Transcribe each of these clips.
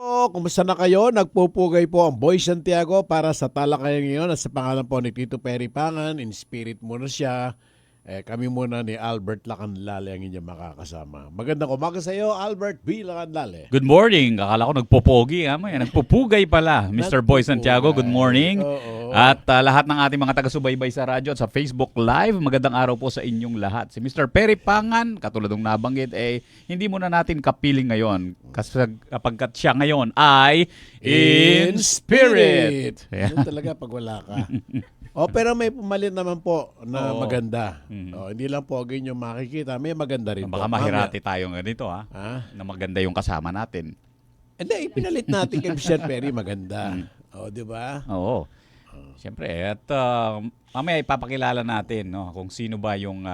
Kumusta na kayo? Nagpupugay po ang Boy Santiago para sa talakayan ngayon at sa pangalan po ni Tito Perry Pangan. In spirit muna siya. Kami muna ni Albert Lacanlale ang inyong makakasama. Magandang umaga sa iyo, Albert B. Lacanlale. Good morning. Akala ko nagpopogi. Nagpupugay pala. Mr. Boy Santiago, good morning. Oo. At lahat ng ating mga taga-subaybay sa radyo at sa Facebook Live, magandang araw po sa inyong lahat. Si Mr. Perry Pangan, katulad ng nabanggit, hindi muna natin kapiling ngayon. Kasi kapagkat siya ngayon ay in spirit. Ano talaga pag wala ka? Pero may pumalit naman po na maganda. Hindi lang po yung makikita, may maganda rin Baka po. mahirati tayo ganito na maganda yung kasama natin. Hindi, ipinalit natin kay Mr. Perry maganda. Di ba? Oo. Siyempre, at mamaya ipapakilala natin kung sino ba yung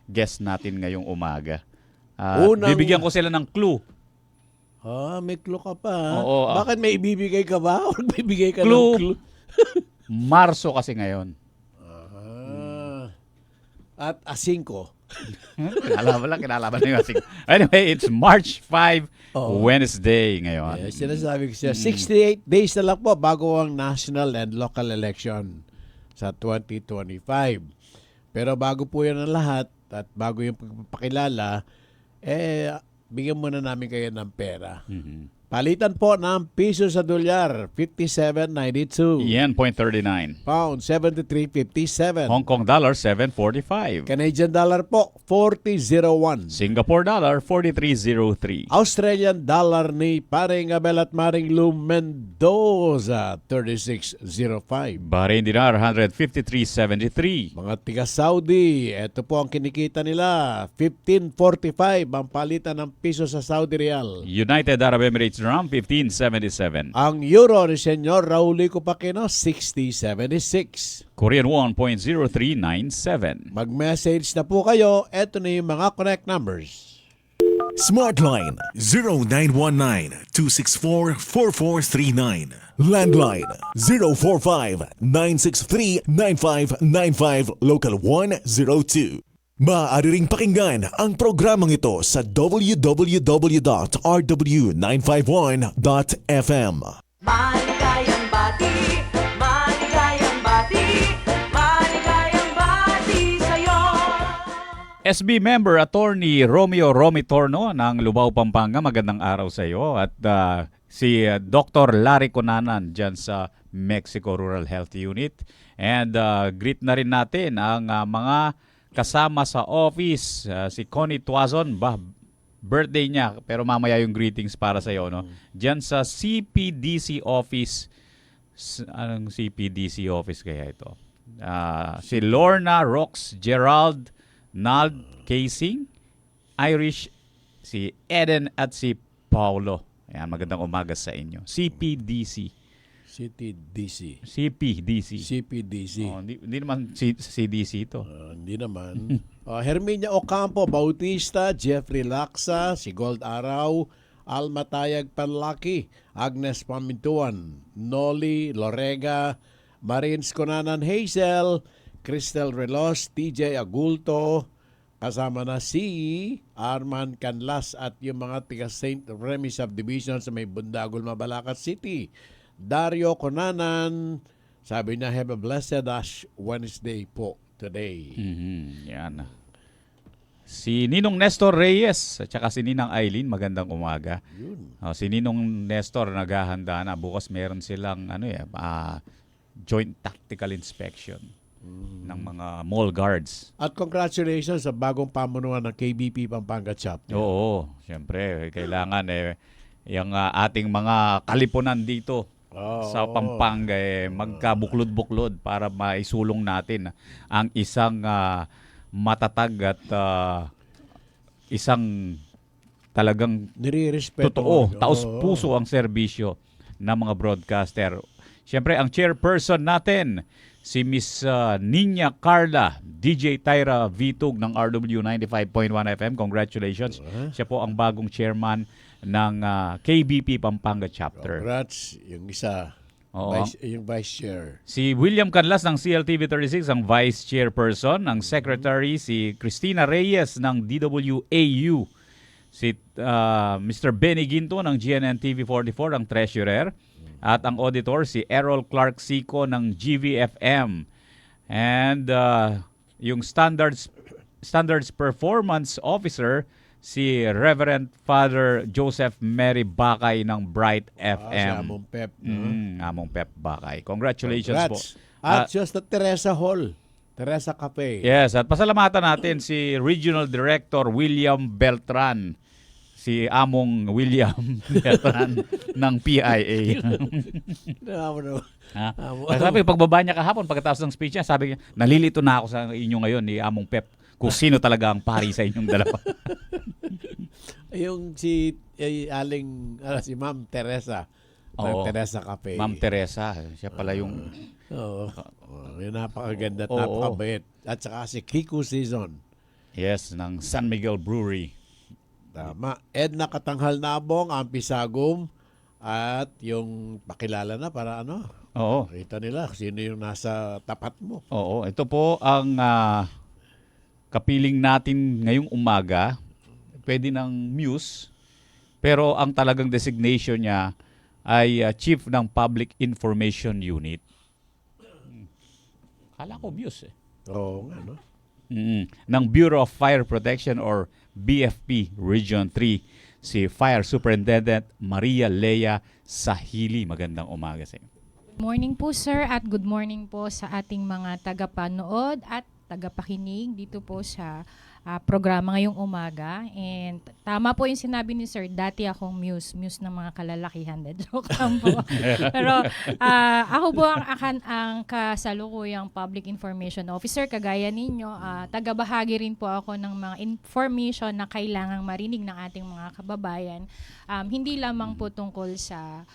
guest natin ngayong umaga. Bibigyan ko sila ng clue. May clue ka pa. Oo, Bakit may ibibigay ka ba? O magbibigay ka Clue. ng clue? Marso kasi ngayon. At asingko. Kinalaban na yung asing. Anyway, it's March 5, Wednesday ngayon. Yes, sinasabi ko siya, 68 days na lang po bago ang national and local election sa 2025. Pero bago po yan ang lahat at bago yung pagpapakilala, bigyan muna namin kayo ng pera. Palitan po ng piso sa dolyar, 57.92. Yen, 0.39. Pound, 73.57. Hong Kong dollar, 7.45. Canadian dollar po, 40.01. Singapore dollar, 43.03. Australian dollar ni Paring Abel at Maring Lou Mendoza, 36.05. Bahrain dinar, 153.73. Mga tiga Saudi, ito po ang kinikita nila, 15.45 ang palitan ng piso sa Saudi Real. United Arab Emirates dirham, 15.77. Ang euro ni Senyor Raulico Pacino, 60.76. Korean won, 0.0397. Mag-message na po kayo, eto na yung mga connect numbers. Smartline 0919-264-4439. Landline 045-963-9595 Local 102. Maaari ring pakinggan ang programang ito sa www.rw951.fm. Maligayang bati, maligayang bati, maligayang bati sa'yo. SB member Attorney Romeo Romitorno ng Lubao, Pampanga, magandang araw sa iyo. At si Dr. Larry Conanan dyan sa Mexico Rural Health Unit. And greet na rin natin ang mga kasama sa office, si Connie Tuazon, birthday niya, pero mamaya yung greetings para sa iyo, no? Diyan sa CPDC office. Anong CPDC office kaya ito? Si Lorna Rox Gerald Nald Casing, Irish, si Eden at si Paulo. Ayan, magandang umaga sa inyo. CPDC. CTDC. CPDC. CPDC. Hindi naman CDC ito. Hindi naman. Herminia Ocampo, Bautista, Jeffrey Laksa, si Gold Araw, Alma Tayag Panlaki, Agnes Pamintuan, Noli Lorega, Marines Conanan Hazel, Cristel Relos, TJ Agulto, kasama na si Arman Canlas at yung mga tiga St. Remy Subdivision sa may Bundagol, Mabalacat City. Dario Conanan, sabi niya, have a blessed Ash Wednesday po today. Yan. Si Ninong Nestor Reyes at saka si Ninang Eileen, magandang umaga. Si Ninong Nestor naghahanda na. Bukas meron silang joint tactical inspection ng mga mall guards. At congratulations sa bagong pamunuan ng KBP Pampanga Chapter. Oo, siyempre. Kailangan yung ating mga kalipunan dito sa Pampanga magkabuklod-buklod para maisulong natin ang isang matatag at isang talagang Nire-respeto. totoo, taos-puso ang serbisyo ng mga broadcaster. Siyempre, ang chairperson natin, si Miss Nina Carla, DJ Tyra Vitug ng RW 95.1 FM. Congratulations. Siya po ang bagong chairman ng KBP Pampanga Chapter. Congrats, yung isa. Yung vice chair. Si William Canlas ng CLTV 36 ang vice chairperson. Ang secretary si Cristina Reyes ng DWAU Si Mr. Benny Ginto ng GNN TV44 ang treasurer. At ang auditor si Errol Clark Sico ng GVFM. And yung standards performance officer si Reverend Father Joseph Mary Bakay ng Bright Si FM. Among Pep. Among Pep Bakay. Congratulations po. Congrats. At just the Teresa Hall. Teresa Cafe. Yes, at pasalamatan natin si Regional Director William Beltran. Si Among William Beltran ng PIA. Ha? Sabi, pagbaba niya kahapon, pagkatapos ng speech niya, sabi niya, nalilito na ako sa inyo ngayon ni Among Pep kung sino talaga ang pari sa inyong dalawa. Yung si si Ma'am Teresa. Oo. Teresa Cafe. Ma'am Teresa, siya pala yung... Oo. Yung napakaganda at Oo. napakabait. At saka si Kiko Season. Yes, ng San Miguel Brewery. Tama. Edna Katanghal Nabong, Ampi Sagum, at yung pakilala na para ano, Oo. kita nila sino yung nasa tapat mo. Oo, ito po ang kapiling natin ngayong umaga. Pwede ng Muse, pero ang talagang designation niya ay Chief ng Public Information Unit. Kala ko Muse eh. Oo nga, no? Ng Bureau of Fire Protection or BFP Region 3, si Fire Superintendent Maria Lea Sahili. Magandang umaga sa inyo. Good morning po sir at good morning po sa ating mga tagapanood at tagapakinig dito po sa programa ngayong umaga. And tama po yung sinabi ni sir, dati akong muse ng mga kalalakihan. Joke lang po. Pero ako po ang kasalukuyang public information officer kagaya ninyo. Tagabahagi rin po ako ng mga information na kailangang marinig ng ating mga kababayan. Hindi lamang po tungkol sa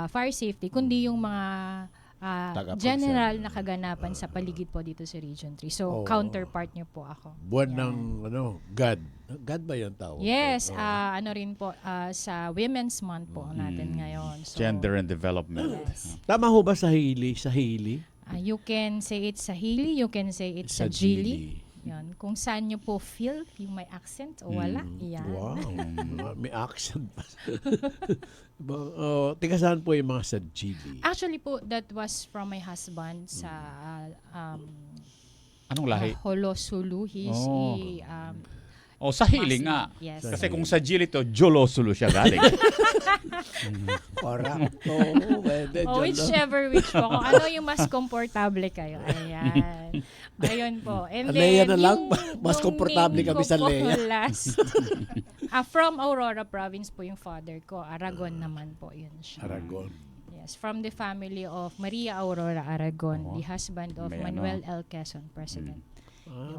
fire safety, kundi yung mga general na kaganapan sa paligid po dito sa Region 3. So, counterpart niyo po ako. Buwan Yan. ng God. God ba yung tawag? Yes, Oo. ano rin po, sa Women's Month po natin ngayon. So, Gender and Development. yes. Tama ho ba sa Hili? Sa Hili? You can say it's sa Hili, you can say it's sa Gili. Yan. Kung saan nyo po feel yung may accent o wala, yan. Wow. May accent pa. Tiga saan po yung mga sa Gili? Actually po, that was from my husband sa Anong lahi? Holosulu. He's Sa Hili nga. Yes. Kasi kung sa Gili to, Jolosulu siya galing. Correct. Oo, pwede. Whichever which po. Kung ano yung mas komportable kayo. Ayan. Ayun po. And Leia then, na lang. yung- Mas yung komportable name kami ko sa po Leia. last. From Aurora Province po yung father ko. Aragon naman po yun siya. Aragon. Yes. From the family of Maria Aurora Aragon, the husband of May Manuel L. Quezon, President.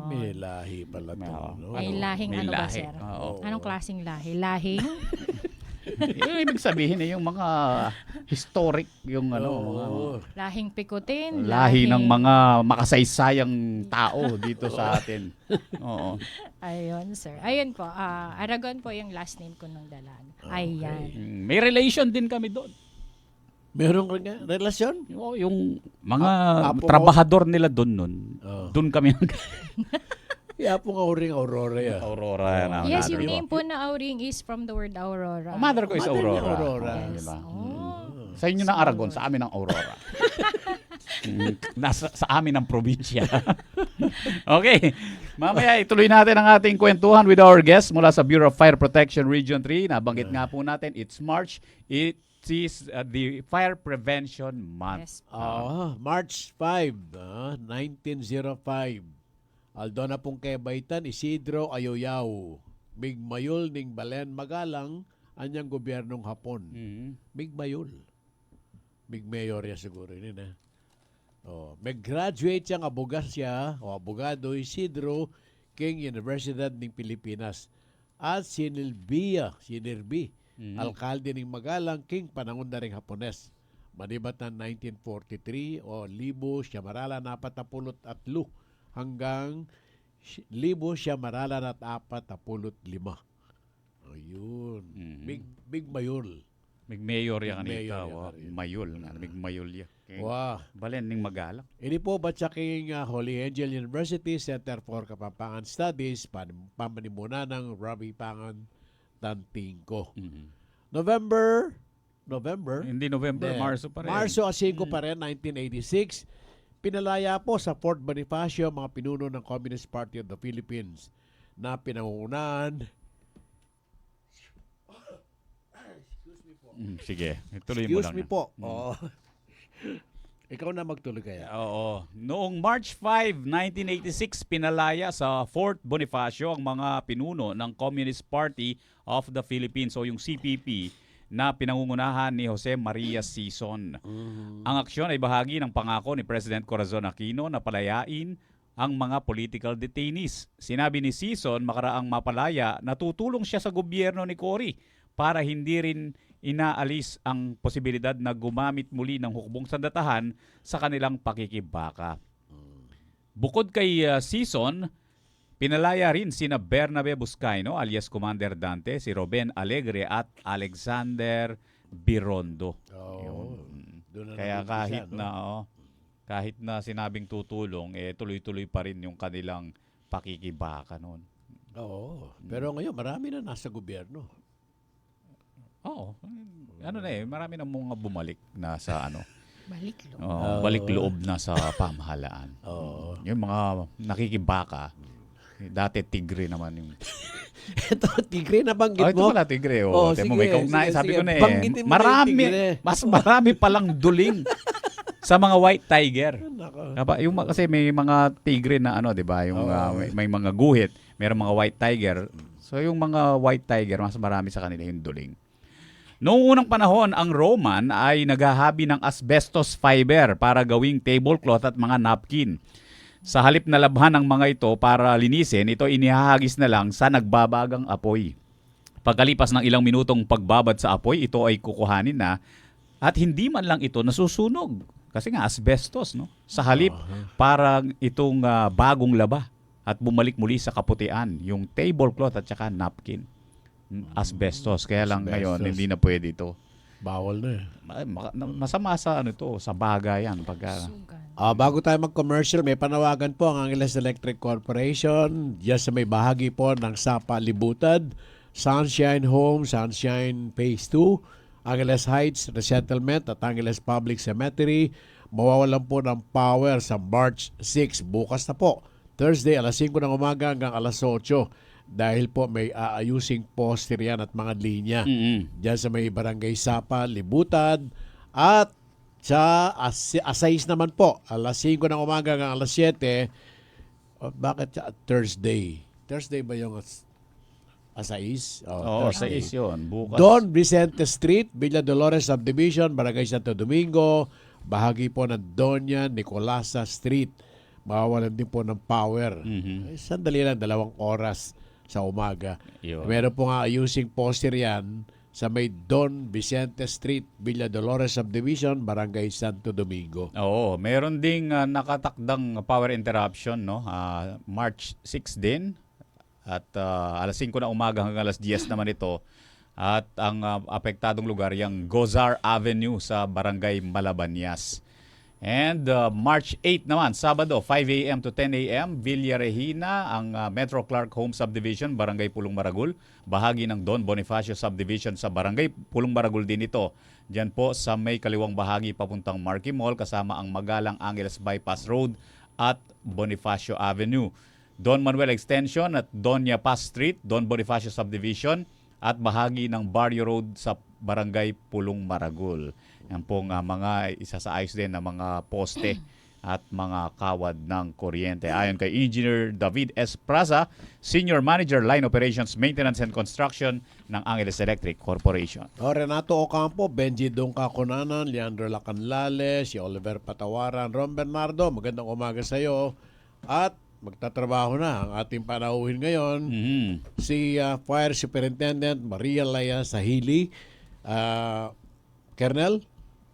May lahi pala to. Oo. No? May lahing May ano ba, lahi. sir? Oo. Anong klaseng lahi? Lahing? Yung ibig sabihin yung mga historic, yung ano, mga Lahing pikutin? lahi ng lahing- mga makasaysayang tao dito sa atin. Oo. Ayun, sir. Ayun po. Aragon po yung last name ko nung dalaga. Ayan. May relation din kami doon. Meron ka nga relasyon? Yung mga Apo mo? trabahador nila doon nun. Oo. Doon kami Kaya po nga ring Aurora yan. Aurora. na Yes, natin, yung di ba? name po na Auring is from the word Aurora. Mother ko is Mother niya Aurora. Aurora. Oo, di ba? Oh. Sa inyo ng Aragon, sa amin ng Aurora. Sa amin ng probinsya. Okay. Mamaya ituloy natin ang ating kwentuhan with our guest mula sa Bureau of Fire Protection Region 3. Nabanggit nga po natin, it's March. It is the Fire Prevention Month. Yes. March 5, 1905. Aldo na pong kebaitan, Isidro Ayoyaw. Migmayol ning Balen Magalang, anyang gobyernong Hapon. Migmayol. Migmayor ya siguro yun na. Mag-graduate siyang abogado Isidro King Universidad ng Pilipinas. At sinirbi, alkalde ng Magalang King panahon na ring Hapones. Manibat ng 1943 o 1943 hanggang 1945. Ayun. Big Mayol. Mayor yan Mayor kanita. yan. Mayol. Mayol yan. Wow. Balen ning Magalang. Ini po batsaking Holy Angel University Center for Kapampangan Studies, pamanimunan ng Robbie Pangan Tantingko. Mhm. November? Hindi November, Hindi. Marso pa rin. Marso 5 pa rin, 1986. Pinalaya po sa Fort Bonifacio mga pinuno ng Communist Party of the Philippines na pinangungunahan. Sige, tuloy mo Excuse lang. me po. Oo. Ikaw na magtuloy kaya. Oo. Noong March 5, 1986, pinalaya sa Fort Bonifacio ang mga pinuno ng Communist Party of the Philippines o yung CPP na pinangungunahan ni Jose Maria Sison. Ang aksyon ay bahagi ng pangako ni President Corazon Aquino na palayain ang mga political detainees. Sinabi ni Sison makaraang mapalaya na tutulong siya sa gobyerno ni Cory para hindi rin inaalis ang posibilidad na gumamit muli ng hukbong sandatahan sa kanilang pakikibaka. Bukod kay Sison, pinalaya rin sina Bernabe Buscaino alias Commander Dante, si Ruben Alegre at Alexander Birondo. Doon na Kaya nag-umpisa, kahit no? na kahit na sinabing tutulong, tuloy-tuloy pa rin yung kanilang pakikibaka noon. Oo. Pero ngayon, marami na nasa gobyerno. Oo. Marami na mga bumalik na sa Balik lo. balik loob na sa pamahalaan. Oo. Yung mga nakikibaka, dati tigre naman yung... Ito, tigre na banggit Ito mo. pala tigre. Oh, Tignan mo, sige, may kaugnayan. sige, Sabi sige. ko na Banggitin mo na yung tigre. mas marami palang duling sa mga white tiger. Nako. Kasi may mga tigre na di ba? Yung may mga guhit, mayroong mga white tiger. So yung mga white tiger, mas marami sa kanila yung duling. Noong unang panahon, ang Roman ay naghahabi ng asbestos fiber para gawing tablecloth at mga napkin. Sa halip na labhan ng mga ito para linisin, ito inihahagis na lang sa nagbabagang apoy. Pagkalipas ng ilang minutong pagbabad sa apoy, ito ay kukuhanin na at hindi man lang ito nasusunog. Kasi nga asbestos, no? Sa halip, parang itong bagong laba at bumalik muli sa kaputian, yung tablecloth at saka napkin. Asbestos. Kaya lang ngayon, Asbestos. hindi na pwede ito. Bawal na eh. Masama sa sa bagay yan. Sugan. Bago tayo mag-commercial, may panawagan po ang Angeles Electric Corporation diyan sa may bahagi po ng Sapa Libutad, Sunshine Home, Sunshine Phase 2, Angeles Heights Resettlement at Angeles Public Cemetery. Mawawalan po ng power sa March 6. Bukas na po. Thursday, alas 5 ng umaga hanggang alas 8. Dahil po may aayusing poster yan at mga linya. Diyan sa may Barangay Sapa, Libutad. At sa Asais naman po, alas 5 ng umaga hanggang alas 7. Bakit Thursday? Thursday ba yung Asais? Oo, sa Thursday. yun. Bukas. Don Vicente Street, Villa Dolores Subdivision, Barangay Santo Domingo. Bahagi po ng Doña Nicolasa Street. Mawawalan din po ng power. Sandali lang, 2 oras sa umaga. Yun. Meron po nga ayusing poster yan sa may Don Vicente Street, Villa Dolores Subdivision, Barangay Santo Domingo. Oo, meron ding nakatakdang power interruption, no? March 6 din. At alas 5 na umaga hanggang alas 10 naman ito. At ang apektadong lugar yung Gozar Avenue sa Barangay Malabanyas. And March 8 naman, Sabado, 5 a.m. to 10 a.m., Villa Regina, ang Metro Clark Home Subdivision, Barangay Pulong Maragul. Bahagi ng Don Bonifacio Subdivision sa Barangay Pulong Maragul din ito. Diyan po sa may kaliwang bahagi papuntang Marquee Mall kasama ang Magalang Angeles Bypass Road at Bonifacio Avenue. Don Manuel Extension at Doña Paz Street, Don Bonifacio Subdivision at bahagi ng Barrio Road sa Barangay Pulong Maragul. Yan pong mga isasaayos din na mga poste at mga kawad ng kuryente. Ayon kay Engineer David S. Praza, Senior Manager Line Operations, Maintenance and Construction ng Angeles Electric Corporation. Renato Ocampo, Benji Dongka Conanan, Leandro Lacanlale, si Oliver Patawaran, Ron Bernardo, magandang umaga sa iyo. At magtatrabaho na ang ating panauhin ngayon. Si Fire Superintendent Maria Laya Sahili. Colonel,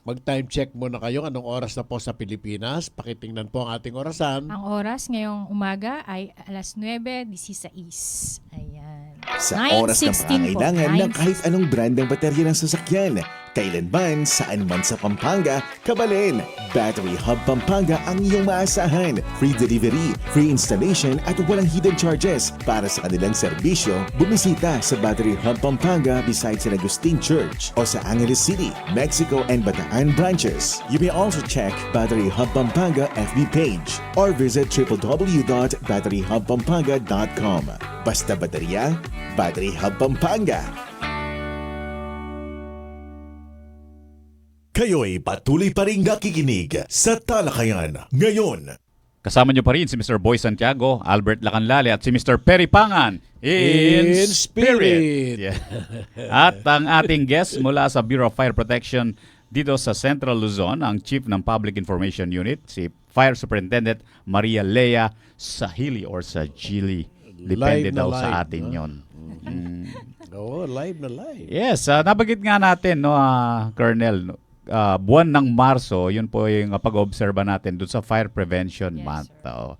mag-time check muna kayo. Anong oras na po sa Pilipinas? Pakitingnan po ang ating orasan. Ang oras ngayong umaga ay alas 9:16. Ayan. Sa oras ng 9:16 po. pangailangan ng kahit anong brand ng baterya ng sasakyan, Kailanman, saan man sa Pampanga, kabalin. Battery Hub Pampanga ang iyong maasahan. Free delivery, free installation at walang hidden charges. Para sa kanilang serbisyo, bumisita sa Battery Hub Pampanga beside San Agustin Church o sa Angeles City, Mexico and Bataan branches. You may also check Battery Hub Pampanga FB page or visit www.batteryhubpampanga.com. Basta baterya, Battery Hub Pampanga. Kayo'y patuloy pa rin nakikinig sa Talakayan ngayon. Kasama niyo pa rin si Mr. Boy Santiago, Albert Lacanlale at si Mr. Perry Pangan in spirit. Yeah. At ang ating guest mula sa Bureau of Fire Protection dito sa Central Luzon, ang Chief ng Public Information Unit, si Fire Superintendent Maria Lea Sahili or Sajili. Depende Live na daw live, sa atin no? yon. Oo, live na live. Yes, nabanggit nga natin, no, Colonel, no, buwan ng Marso, yun po yung pag-obserba natin doon sa Fire Prevention Yes, Month. sir. Oo.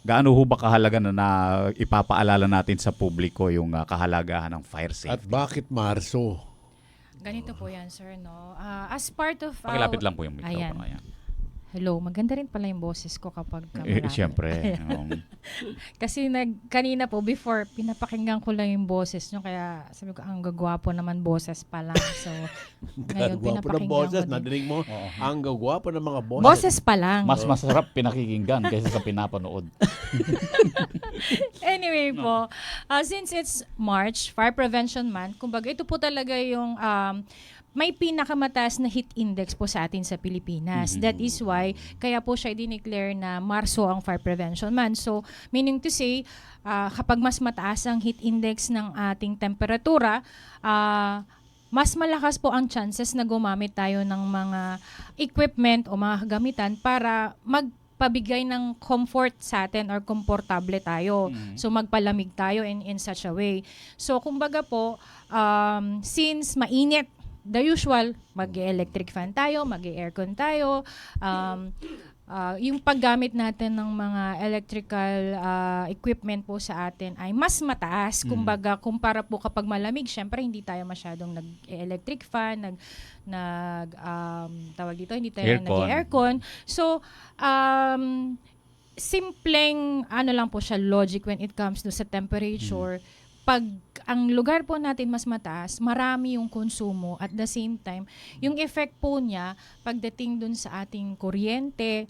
Gaano ho ba kahalaga na ipapaalala natin sa publiko yung kahalagahan ng fire At safety? bakit Marso? Ganito po yan, sir, no? As part of Pakilapit lang po yung Ayan. microphone. Ayan. Hello, maganda rin pala yung boses ko kapag Siyempre. Kasi kanina po, before, pinapakinggan ko lang yung boses nyo. Kaya sabi ko, ang gagwapo naman boses pa lang. So, ngayon Gwapo ng pinapakinggan boses. ko din. Nadinig mo? Ang gagwapo ng mga boses. Boses pa lang. Mas masarap pinakikinggan kaysa sa pinapanood. Anyway po, since it's March, Fire Prevention Month, kumbaga ito po talaga yung may pinakamataas na heat index po sa atin sa Pilipinas. That is why, kaya po siya dineclare na Marso ang Fire Prevention Month. So, meaning to say, kapag mas mataas ang heat index ng ating temperatura, mas malakas po ang chances na gumamit tayo ng mga equipment o mga kagamitan para magpabigay ng comfort sa atin or komportable tayo. So magpalamig tayo in such a way. So kumbaga po, since mainit, the usual, mag-electric fan tayo, mag-aircon tayo, yung paggamit natin ng mga electrical equipment po sa atin ay mas mataas. Kumbaga, kumpara po kapag malamig, syempre hindi tayo masyadong nag-electric fan, tawag dito, hindi tayo nag-aircon. So, simpleng ano lang po siya, logic when it comes to sa temperature. Pag ang lugar po natin mas mataas, marami yung konsumo. At the same time, yung effect po niya, pagdating dun sa ating kuryente,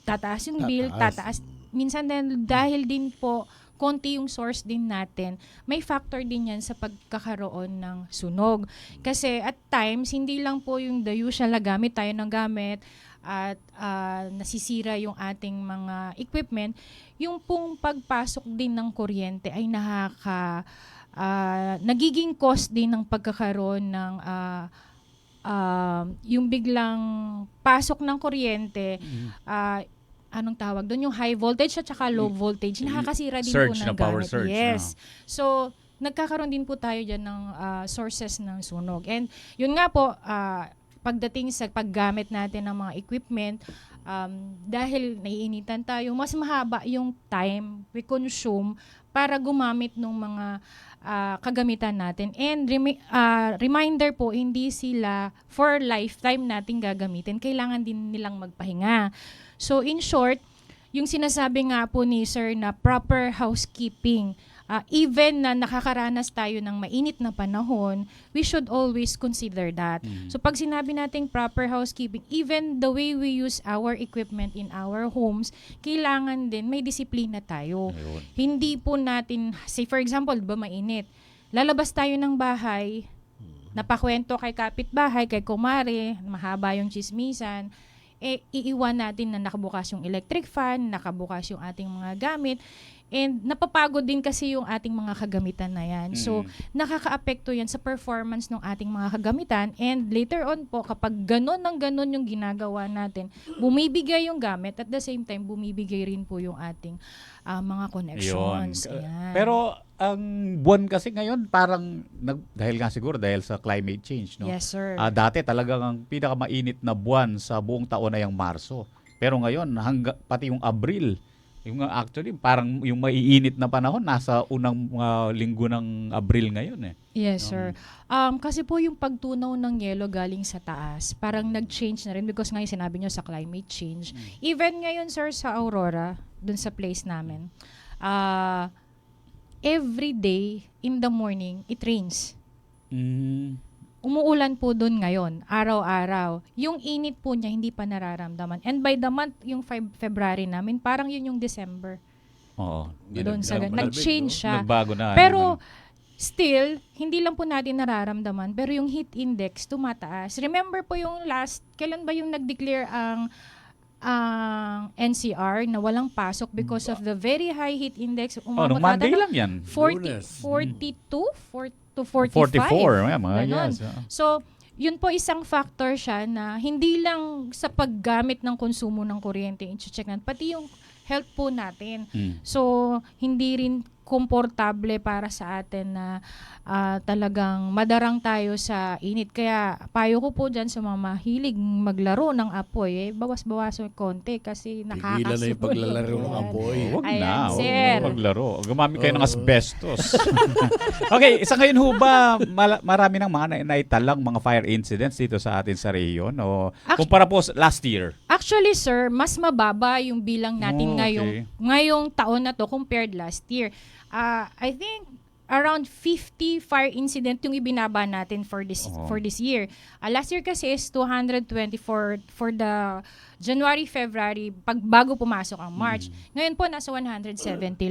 tataas yung bill, tataas. Minsan dahil din po, konti yung source din natin, may factor din yan sa pagkakaroon ng sunog. Kasi at times, hindi lang po yung the usual na gamit tayo ng gamit, at nasisira yung ating mga equipment, yung pong pagpasok din ng kuryente ay nagiging cause din ng pagkakaroon ng yung biglang pasok ng kuryente, anong tawag doon, yung high voltage at saka low voltage, nakakasira din Surge po ng na power gamit. surge, Yes. So, nagkakaroon din po tayo dyan ng sources ng sunog. And yun nga po, pagdating sa paggamit natin ng mga equipment, dahil naiinitan tayo, mas mahaba yung time we consume para gumamit ng mga kagamitan natin. And reminder po, hindi sila for lifetime nating gagamitin. Kailangan din nilang magpahinga. So in short, yung sinasabi nga po ni Sir na proper housekeeping, even na nakakaranas tayo ng mainit na panahon, we should always consider that. So pag sinabi nating proper housekeeping, even the way we use our equipment in our homes, kailangan din may disiplina tayo. Ayun. Hindi po natin, say for example, ba mainit, lalabas tayo ng bahay, napakwento kay kapitbahay, kay kumare, mahaba yung chismisan, iiwan natin na nakabukas yung electric fan, nakabukas yung ating mga gamit, and napapagod din kasi yung ating mga kagamitan na yan. So, nakaka-apekto yan sa performance ng ating mga kagamitan, and later on po, kapag ganon yung ginagawa natin, bumibigay yung gamit, at the same time, bumibigay rin po yung ating mga connections. Ayun. Ayan. Pero ang buwan kasi ngayon parang dahil nga siguro dahil sa climate change, no? Yes, sir. Dati talagang ang pinakamainit na buwan sa buong taon ay ang Marso. Pero ngayon pati yung Abril Yung actually, parang yung maiinit na panahon, nasa unang linggo ng Abril ngayon eh. Yes, sir. Kasi po yung pagtunaw ng yelo galing sa taas, parang nag-change na rin because ngayon sinabi nyo sa climate change. Even ngayon, sir, sa Aurora, dun sa place namin, every day in the morning, it rains. Umuulan po doon ngayon, araw-araw. Yung init po niya hindi pa nararamdaman. And by the month, yung February namin, parang yun yung December. Oo. Doon sa nag-change siya. Nagbago na. Pero still, hindi lang po natin nararamdaman, pero yung heat index tumataas. Remember po yung kailan ba yung nag-declare ang NCR na walang pasok because of the very high heat index. nung Monday lang yan. 42 to 45. 44. Mga Ganon. yes. So, yun po isang factor siya na hindi lang sa paggamit ng konsumo ng kuryente i-check natin, pati yung health po natin. So, hindi rin komportable para sa atin na talagang madarang tayo sa init. Kaya payo ko po dyan sa mga mahilig maglaro ng apoy, bawas-bawas konti kasi Tigilan na nakakasipon. yung paglalaro ng apoy. Huwag Ayan, na. Huwag sir. na maglaro. Gumamit kayo ng asbestos. Okay, isa ngayon ho ba, marami ng mga naitalang mga fire incidents dito sa atin sa rehiyon? O kumpara po last year? Actually, sir, mas mababa yung bilang natin Okay. ngayong taon na to compared last year. I think around 50 fire incident yung ibinaba natin for this year. Last year kasi is 224 for the January, February, bago pumasok ang March. Ngayon po, nasa 170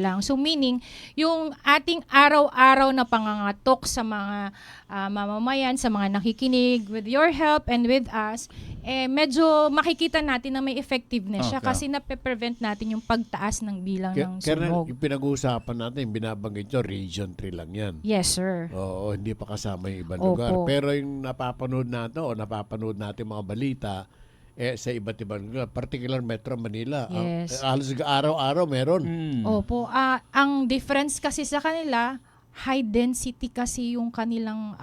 lang. So meaning, yung ating araw-araw na pangangatok sa mga mamamayan, sa mga nakikinig, with your help and with us, medyo makikita natin na may effectiveness siya kasi nape-prevent natin yung pagtaas ng bilang ng Kaya sunog. yung pinag-uusapan natin, binabanggit nyo, Region 3 lang yan. Yes, sir. Oo, hindi pa kasama yung ibang Opo. lugar. Pero yung napapanood natin mga balita, sa iba't ibang lugar, particular Metro Manila. Yes. Halos araw-araw meron. Opo. Ang difference kasi sa kanila, high density kasi yung kanilang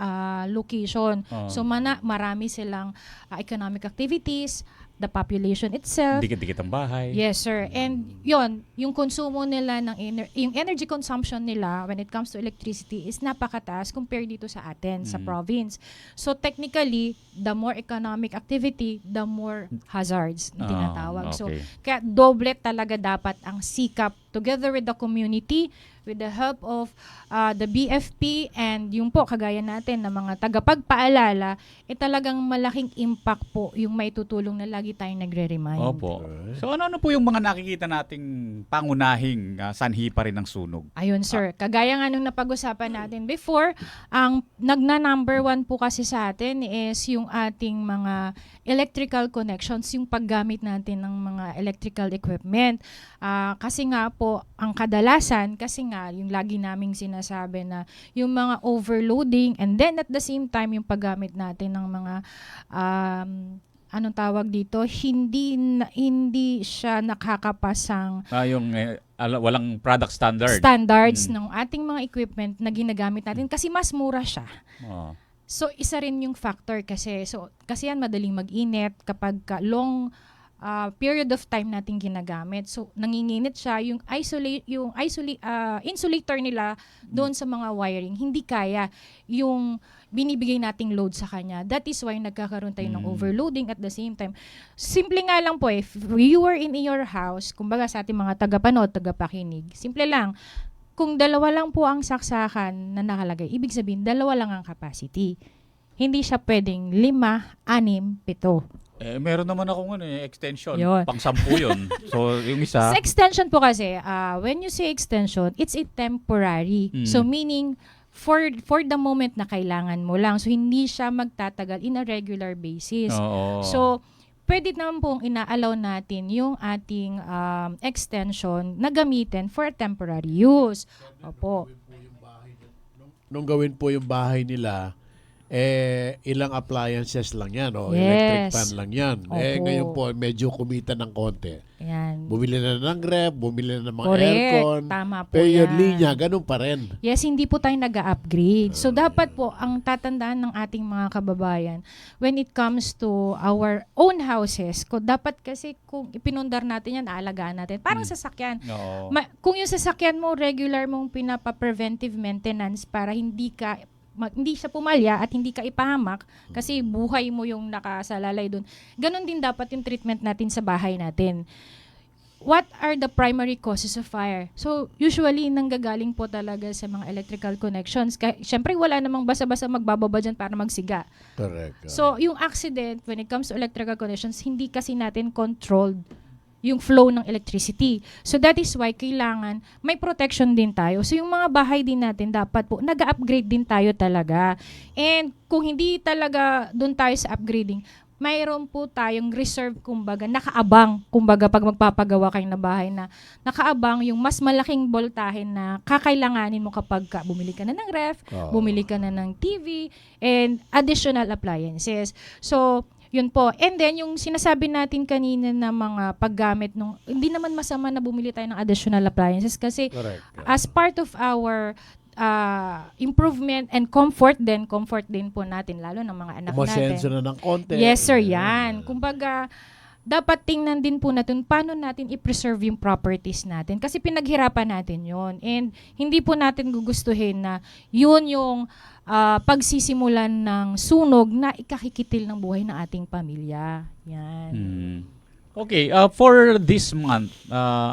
location. So marami silang economic activities, the population itself. Dikit-dikit ang bahay. Yes, sir. And yon, yung konsumo nila ng yung energy consumption nila when it comes to electricity is napakataas compared dito sa atin sa province. So technically, the more economic activity, the more hazards na tinatawag. So okay. kaya doble talaga dapat ang sikap together with the community, with the help of the BFP and yung po kagaya natin na mga tagapagpaalala, talagang malaking impact po yung may tutulong na lagi tayong nagre-remind. Opo. So ano po yung mga nakikita nating pangunahing sanhi pa rin ng sunog? Ayun, sir. Kagaya nga nung napag-usapan natin before, ang number one po kasi sa atin is yung ating mga electrical connections, yung paggamit natin ng mga electrical equipment. Kasi nga po, ang kadalasan, kasi nga, yung lagi naming sinasabi na yung mga overloading and then at the same time, yung paggamit natin ng mga anong tawag dito, hindi siya nakakapasang Yung walang product standards ng ating mga equipment na ginagamit natin kasi mas mura siya. So isa rin yung factor kasi yan madaling mag-init kapag long period of time natin ginagamit. So nanginginit siya, yung insulator nila doon sa mga wiring hindi kaya yung binibigay nating load sa kanya. That is why nagkakaroon tayo ng overloading at the same time. Simple nga lang po, if you were in your house, kumbaga sa ating mga tagapanood, tagapakinig, simple lang, kung dalawa lang po ang saksakan na nakalagay, ibig sabihin, dalawa lang ang capacity. Hindi siya pwedeng 5, 6, 7. Meron naman akong extension. Yun. Pang-10 yun. So, yung isa... Sa extension po kasi, when you say extension, it's a temporary. So meaning, for the moment na kailangan mo lang. So hindi siya magtatagal in a regular basis. Oo. So, pwede naman pong ina-allow natin yung ating extension na gamitin for temporary use. Opo. Nung gawin po yung bahay nila, ilang appliances lang yan, Yes. electric fan lang yan. Opo. Ngayon po, medyo kumita ng konti. Ayan. Bumili na ng ref, bumili na ng mga Correct. aircon. Tama po Pero yung yan. linya, ganun pa rin. Yes, hindi po tayo nag-upgrade. So, dapat po, ang tatandaan ng ating mga kababayan, when it comes to our own houses, dapat kasi kung ipinundar natin yan, aalagaan natin. Parang sasakyan. Oo. Kung yung sasakyan mo, regular mong pinapa-preventive maintenance para hindi siya pumalya at hindi ka ipahamak kasi buhay mo yung nakasalalay doon. Ganon din dapat yung treatment natin sa bahay natin. What are the primary causes of fire? So, usually, nanggagaling po talaga sa mga electrical connections. Siyempre, wala namang basa-basa magbababa dyan para magsiga. Correct. So, yung accident, when it comes to electrical connections, hindi kasi natin controlled yung flow ng electricity. So that is why kailangan may protection din tayo. So yung mga bahay din natin dapat po nag-upgrade din tayo talaga. And kung hindi talaga doon tayo sa upgrading, mayroon po tayong reserve, kumbaga, nakaabang, kumbaga, pag magpapagawa kayo na bahay na nakaabang yung mas malaking voltahe na kakailanganin mo kapag bumili ka na ng ref, bumili ka na ng TV, and additional appliances. So, yun po. And then, yung sinasabi natin kanina na mga paggamit hindi naman masama na bumili tayo ng additional appliances kasi Correct. as part of our improvement and comfort din po natin, lalo ng mga anak Umasenso natin. na ng konti. Yes, sir, yan. Kumbaga, dapat tingnan din po natin paano natin i-preserve yung properties natin kasi pinaghirapan natin yon. And hindi po natin gugustuhin na yun yung pagsisimulan ng sunog na ikakikitil ng buhay ng ating pamilya. Yan. Okay, for this month,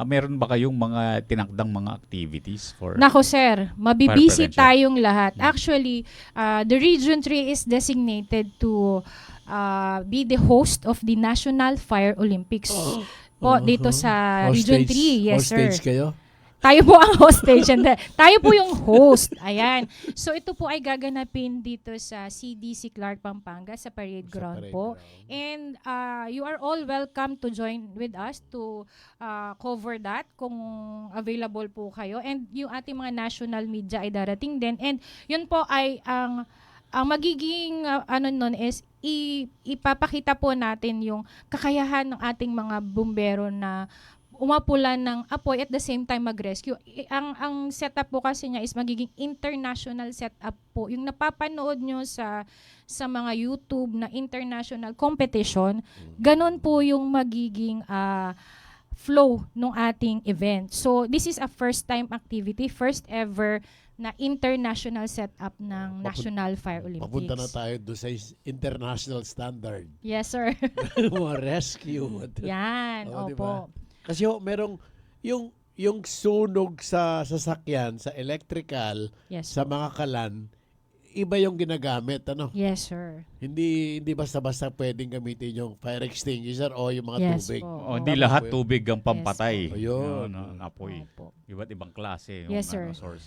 meron ba kayong mga tinakdang mga activities for Nako sir, mabibisi prevention? tayong lahat. Actually, the Region 3 is designated to be the host of the National Fire Olympics po dito sa Region 3. Yes, sir. Hostage kayo? Tayo po ang hostage. Tayo po yung host. Ayan. So ito po ay gaganapin dito sa CDC Clark, Pampanga sa Parade Ground Parade po. Ground. And you are all welcome to join with us to cover that kung available po kayo. And yung ating mga national media ay darating din. And yun po ay ang magiging nun is ipapakita po natin yung kakayahan ng ating mga bumbero na umapulan ng apoy at the same time mag-rescue. Ang setup po kasi niya is magiging international setup po. Yung napapanood nyo sa mga YouTube na international competition, ganun po yung magiging flow ng ating event. So, this is a first time activity, first ever na international setup ng National Fire Olympics. Papunta na tayo doon sa international standard. Yes, sir. Mga rescue. Yan, Oo, opo. diba? Kasi merong yung sunog sa sasakyan, sa electrical, Yes, sa mga kalan, iba yung ginagamit, ano? yes, sir. Hindi basta-basta pwedeng gamitin yung fire extinguisher o yung mga Yes tubig. po. O, hindi lahat tubig ang pampatay. Yes, po. Ayun. Ng apoy. Opo. Iba't ibang klase yung Yes, sir. source.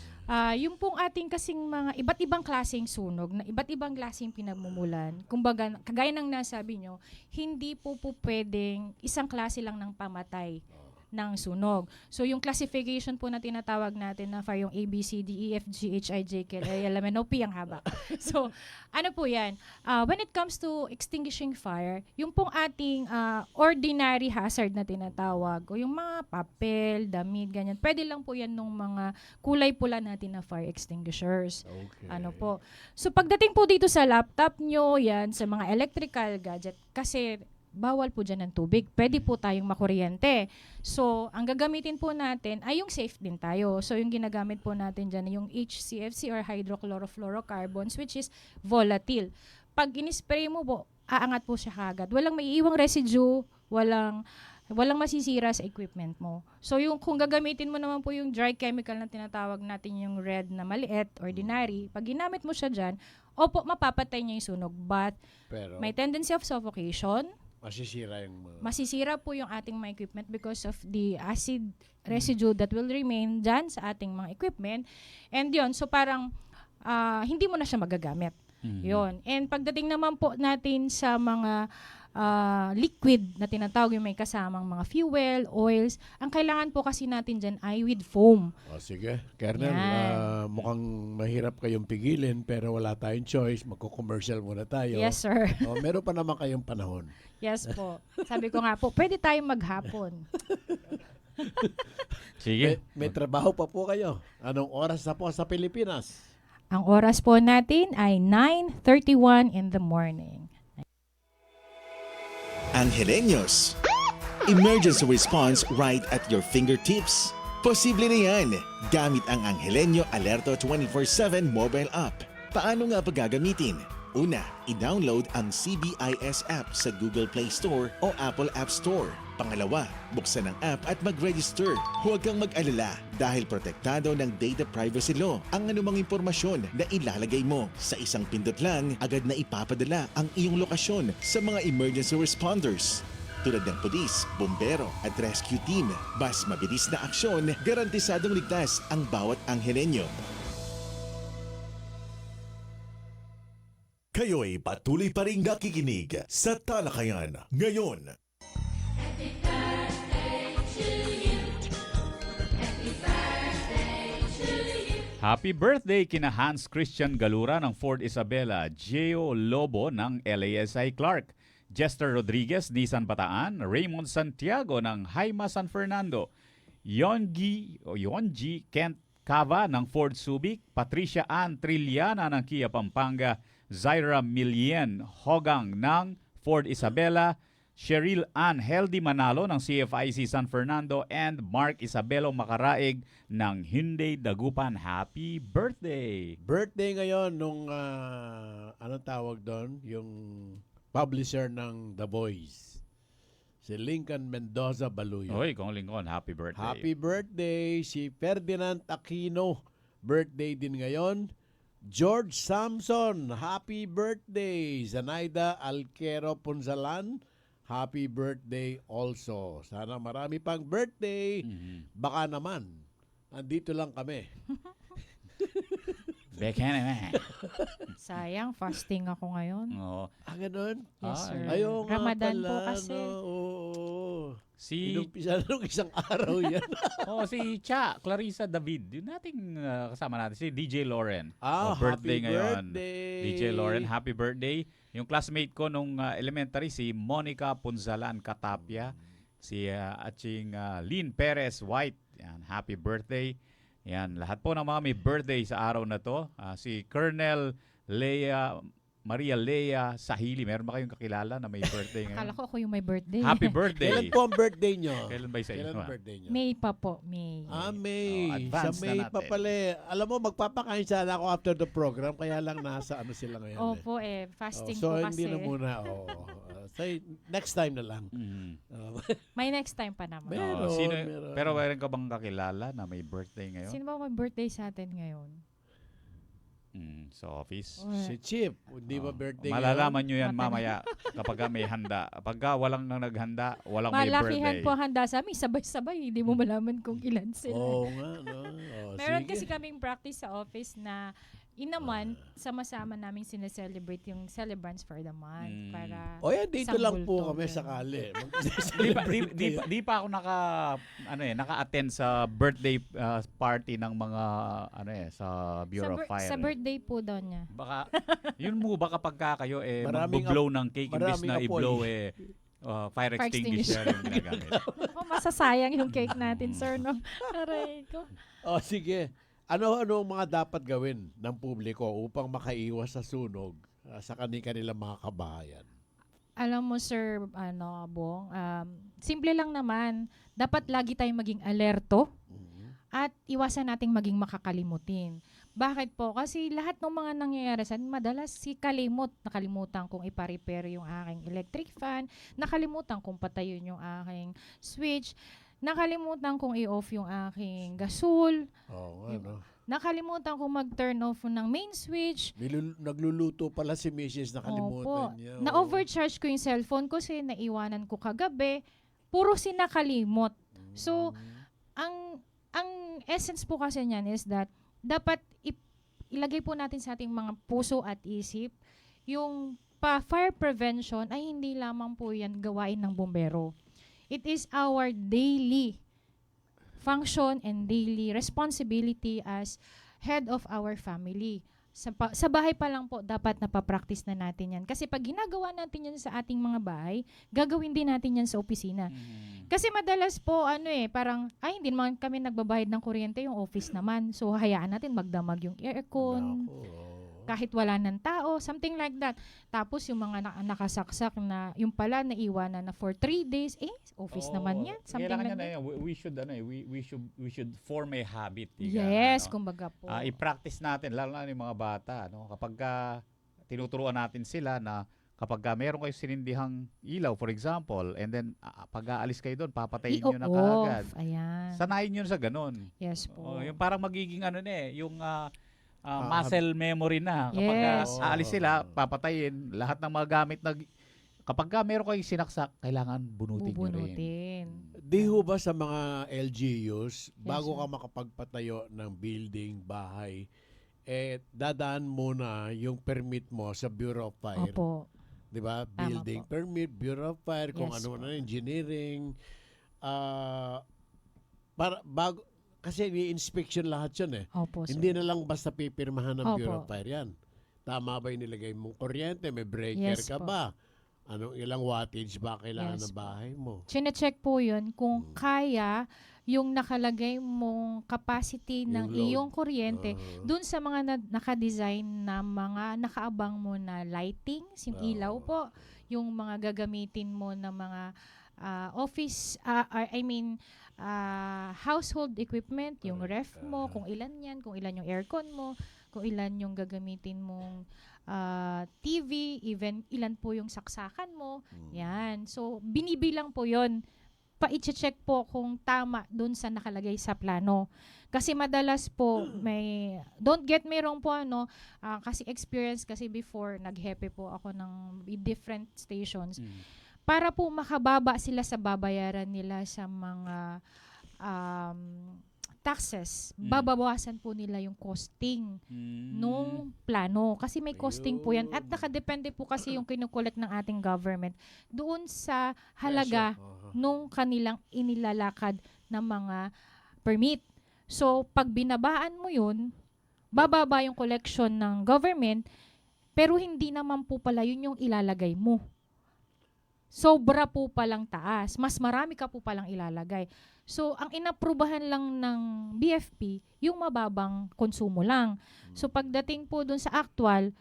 Yung pong ating kasing mga iba't ibang klaseng sunog, na iba't ibang klaseng pinagmumulan, kumbaga, kagaya ng nasabi nyo, hindi po pwedeng isang klase lang ng pamatay ng sunog. So, yung classification po na tinatawag natin na fire, yung A, B, C, D, E, F, G, H, I, J, K, L, M, N, O, P ang haba. So, ano po yan? When it comes to extinguishing fire, yung pong ating ordinary hazard na tinatawag, o yung mga papel, damit, ganyan, pwede lang po yan nung mga kulay pula natin na fire extinguishers. Okay. Ano po. So, pagdating po dito sa laptop nyo, yan, sa mga electrical gadget, kasi bawal po dyan ng tubig. Pwede po tayong makuryente. So, ang gagamitin po natin ay yung safe din tayo. So, yung ginagamit po natin dyan yung HCFC or hydrochlorofluorocarbons, which is volatile. Pag inispray mo po, aangat po siya kagad. Walang maiiwang residue, walang masisira sa equipment mo. So, kung gagamitin mo naman po yung dry chemical na tinatawag natin yung red na maliit, ordinary, pag ginamit mo siya dyan, opo, mapapatay niya yung sunog. But, Pero may tendency of suffocation, masisira yung mga... masisira po yung ating mga equipment because of the acid residue that will remain dyan sa ating mga equipment. And yun, so parang hindi mo na siya magagamit. Yun. And pagdating naman po natin sa mga liquid na tinatawag yung may kasamang mga fuel, oils. Ang kailangan po kasi natin dyan ay with foam. O sige, Kernel, Yan. mukhang mahirap kayong pigilin pero wala tayong choice. Magko-commercial muna tayo. Yes, sir. O, meron pa naman kayong panahon. Yes po. Sabi ko nga po, pwede tayong maghapon. Sige. May trabaho pa po kayo. Anong oras na po sa Pilipinas? Ang oras po natin ay 9:31 in the morning. Angeleños. Emergency response right at your fingertips. Posible na yan gamit ang Angeleño Alerto 24/7 mobile app. Paano nga pa gagamitin? Una, i-download ang CBIS app sa Google Play Store o Apple App Store. Pangalawa, buksan ang app at mag-register. Huwag kang mag-alala dahil protektado ng Data Privacy Law ang anumang impormasyon na ilalagay mo. Sa isang pindot lang, agad na ipapadala ang iyong lokasyon sa mga emergency responders. Tulad ng pulis, bombero at rescue team. Mas mabilis na aksyon, garantisadong ligtas ang bawat Angeleño. Kayo'y patuloy pa rin nakikinig sa Talakayan ngayon. Happy birthday kina Hans Christian Galura ng Ford Isabela, Gio Lobo ng LASI Clark, Jester Rodriguez, Nissan Bataan, Raymond Santiago ng Haima San Fernando, Yonji Kent Cava ng Ford Subic, Patricia Ann Trillana ng Kia Pampanga, Zaira Milien Hogang ng Ford Isabela, Cheryl Ann Heldy Manalo ng CFIC San Fernando, and Mark Isabelo Makaraig ng Hyundai Dagupan. Happy birthday! Birthday ngayon nung, anong tawag doon? Yung publisher ng The Voice. Si Lincoln Mendoza Baluyo. Hoy, Kong Lincoln, happy birthday. Happy birthday si Ferdinand Aquino. Birthday din ngayon. George Samson, happy birthday. Zanaida Alquero Punzalan, happy birthday also. Sana marami pang birthday. Baka naman, andito lang kami. Backhand naman. Sayang, fasting ako ngayon. Oo. Ganun? Yes, sir. Ayaw nga Ramadan pala, po kasi. No? Oo. Si Inumpisa nung isang araw yan. si Clarissa David, yung nating kasama natin, si DJ Lauren. Happy ngayon. birthday. DJ Lauren, happy birthday. Yung classmate ko nung elementary, si Monica Punzalan Katapia, si Aching Lynn Perez White. Yan, happy birthday. Yan, lahat po ng mga may birthday sa araw na to. Si Colonel Maria Lea Sahili. Meron ba kayong kakilala na may birthday Akala ngayon? ko ako yung may birthday. Happy birthday. Kailan po ang birthday nyo? Kailan ba sa inyo? Kailan birthday nyo? May pa po, May. May. Oh, advance Sa May na pa natin. pala. Alam mo, magpapakain sana ako after the program, kaya lang nasa ano sila ngayon. Opo fasting so, po hindi kasi. na muna. Say, next time na lang. Mhm. May next time pa naman. Meron, meron. Pero meron ka bang kakilala na may birthday ngayon? Sino ba may birthday sa atin ngayon? Sa office? Si Chip, hindi ba birthday Malalaman nyo yan mamaya kapag may handa. Pagka walang nang naghanda, walang may Malakihan birthday. po handa sa amin, sabay-sabay. Hindi mo malaman kung ilan sila. Oo nga, no? Meron sige. kasi kaming practice sa office na in a month, sama-sama namin sineselebrate yung celebrants for the month. Para O yan, dito isang lang po bulto, kami ganun. sakali. Di pa ako naka-attend sa birthday party ng mga sa Bureau of Fire. Sa birthday po daw niya. Baka yun mo ba kapag kayo Maraming mag-blow ng cake imbis maraming na apoy. i-blow fire Fire extinguisher yung ginagamit. Ako, masasayang yung cake natin, sir. No? Aray ko. Sige. Ano mga dapat gawin ng publiko upang makaiwas sa sunog sa kanilang mga kabahayan? Alam mo, sir, Bong, simple lang naman. Dapat lagi tayong maging alerto at iwasan nating maging makakalimutin. Bakit po? Kasi lahat ng mga nangyayari sa atin, madalas nakalimutan kong ipa-repair yung aking electric fan, nakalimutan kong patayin yung aking switch, nakalimutan kong i-off yung aking gasol, Oo nga, no? nakalimutan kong mag-turn off ng main switch. Nagluluto pala si Mrs. Nakalimutan Opo. niya. Na-overcharge ko yung cellphone ko kasi naiwanan ko kagabi. Puro sinakalimot. So, ang essence po kasi niyan is that dapat ilagay po natin sa ating mga puso at isip yung fire prevention ay hindi lamang po yan gawain ng bumbero. It is our daily function and daily responsibility as head of our family. Sa bahay pa lang po, dapat napapractice na natin yan. Kasi pag ginagawa natin yan sa ating mga bahay, gagawin din natin yan sa opisina. Kasi madalas po, parang, ay, hindi naman kami nagbabayad ng kuryente, yung office naman. So, hayaan natin magdamag yung aircon. Naku, Kahit wala ng tao, something like that. Tapos yung mga nakasaksak na, yung pala naiwanan na for 3 days, office naman yan. Something Kailangan like that. we should form a habit. Yes, kumbaga po. I-practice natin, lalo na yung mga bata. Kapag tinuturuan natin sila na kapag meron kayo sinindihang ilaw, for example, and then pag aalis kayo doon, papatayin nyo na kaagad. I-off. Ayan. Sanayin nyo sa ganun. Yes po. Yung parang magiging yung muscle memory na. Kapag Yes. aalis sila, papatayin. Lahat ng mga gamit na kapag meron kayong sinaksak, kailangan bunutin nyo rin. Bubunutin. Di ho ba sa mga LGUs, bago sir. ka makapagpatayo ng building, bahay, dadaan muna yung permit mo sa Bureau of Fire. Opo. Di ba? Tama Building po. permit, Bureau of Fire, kung Yes ano po. na, engineering. Para bago, kasi ni-inspection lahat yun Opo, sir. Hindi na lang basta pipirmahan ng Opo. Bureau of Fire yan. Tama ba yung nilagay mong kuryente? May breaker Yes ka po. ba? Anong ilang wattage ba kailangan Yes ng bahay mo? Chine-check po yun kung kaya yung nakalagay mong capacity ng Yung load. iyong kuryente dun sa mga naka-design na mga nakaabang mo na lightings, yung ilaw po, yung mga gagamitin mo na mga office, household equipment, yung ref mo, kung ilan yan, kung ilan yung aircon mo, kung ilan yung gagamitin mong TV, even ilan po yung saksakan mo. Yan. So, binibilang po yon. Pa-i-check po kung tama dun sa nakalagay sa plano. Kasi madalas po, don't get me wrong po, kasi experience kasi before, naghepe po ako ng different stations. Para po makababa sila sa babayaran nila sa mga taxes, babawasan po nila yung costing nung plano. Kasi may costing po yan. At nakadepende po kasi yung kinukulit ng ating government doon sa halaga nung kanilang inilalakad ng mga permit. So, pag binabaan mo yun, bababa yung collection ng government, pero hindi naman po pala yun yung ilalagay mo. Sobra po palang taas. Mas marami ka po palang ilalagay. So, ang inaprubahan lang ng BFP, yung mababang konsumo lang. So, pagdating po dun sa actual,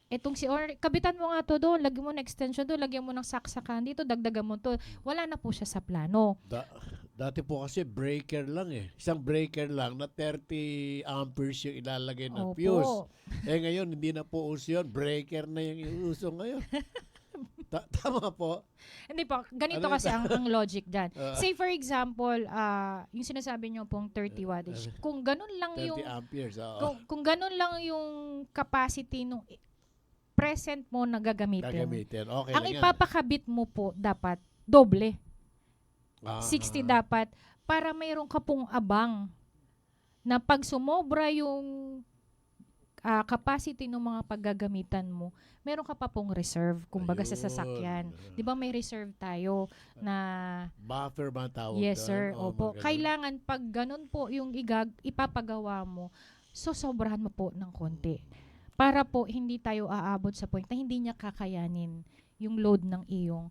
etong kabitan mo nga to doon, lagyan mo ng extension doon, lagyan mo ng saksakan dito, dagdagan mo to. Wala na po siya sa plano. Dati po kasi breaker lang Isang breaker lang na 30 amperes yung ilalagay na Opo. fuse. Ngayon, hindi na po uso yun. Breaker na yung uso ngayon. Tama po. Hindi po, ganito Ano kasi ang logic dyan. Say for example, yung sinasabi nyo pong 30 wattage, kung ganun lang 30 yung amperes. Oo. kung ganun lang yung capacity nung present mo na gagamitin. Gagamitin. Okay Ang lang yan. ipapakabit mo po dapat doble. Ah, 60 dapat para mayroon ka pong abang na pag sumobra yung capacity ng mga paggagamitan mo, meron ka pa pong reserve, kumbaga sa Ayun. sasakyan. 'Di ba may reserve tayo na Buffer ba ang tawag yes doon? sir, Oo, opo. mga ganun. Kailangan pag ganun po yung ipapagawa mo, so sobrahan mo po ng konti. Para po hindi tayo aabot sa point na hindi niya kakayanin yung load ng iyong